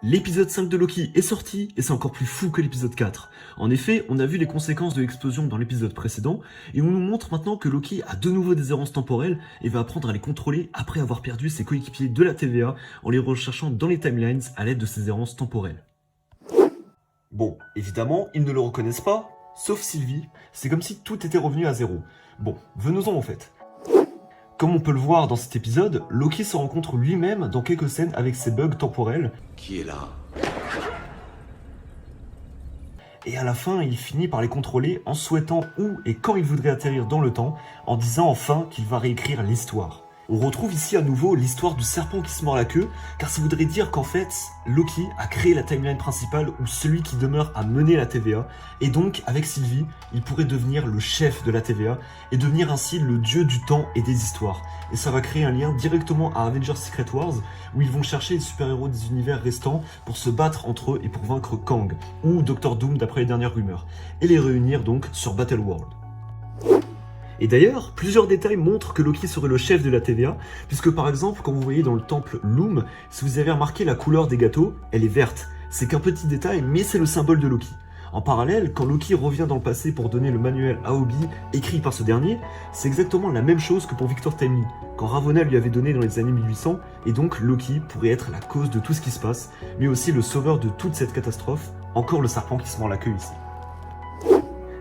L'épisode 5 de Loki est sorti et c'est encore plus fou que l'épisode 4. En effet, on a vu les conséquences de l'explosion dans l'épisode précédent et on nous montre maintenant que Loki a de nouveau des errances temporelles et va apprendre à les contrôler après avoir perdu ses coéquipiers de la TVA en les recherchant dans les timelines à l'aide de ces errances temporelles. Bon, évidemment, ils ne le reconnaissent pas, sauf Sylvie, c'est comme si tout était revenu à zéro. Bon, venons-en au fait. Comme on peut le voir dans cet épisode, Loki se rencontre lui-même dans quelques scènes avec ses bugs temporels. Qui est là? Et à la fin, il finit par les contrôler en souhaitant où et quand il voudrait atterrir dans le temps, en disant enfin qu'il va réécrire l'histoire. On retrouve ici à nouveau l'histoire du serpent qui se mord la queue, car ça voudrait dire qu'en fait, Loki a créé la timeline principale où celui qui demeure a mené la TVA, et donc avec Sylvie, il pourrait devenir le chef de la TVA, et devenir ainsi le dieu du temps et des histoires. Et ça va créer un lien directement à Avengers Secret Wars, où ils vont chercher les super-héros des univers restants pour se battre entre eux et pour vaincre Kang, ou Doctor Doom d'après les dernières rumeurs, et les réunir donc sur Battle World. Et d'ailleurs, plusieurs détails montrent que Loki serait le chef de la TVA, puisque par exemple, quand vous voyez dans le temple Loom, si vous avez remarqué la couleur des gâteaux, elle est verte. C'est qu'un petit détail, mais c'est le symbole de Loki. En parallèle, quand Loki revient dans le passé pour donner le manuel à Obi, écrit par ce dernier, c'est exactement la même chose que pour Victor Timely, quand Ravonna lui avait donné dans les années 1800, et donc Loki pourrait être la cause de tout ce qui se passe, mais aussi le sauveur de toute cette catastrophe, encore le serpent qui se mord la queue ici.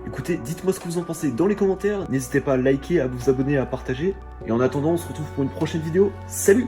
Écoutez, dites-moi ce que vous en pensez dans les commentaires, n'hésitez pas à liker, à vous abonner, à partager, et en attendant, on se retrouve pour une prochaine vidéo. Salut!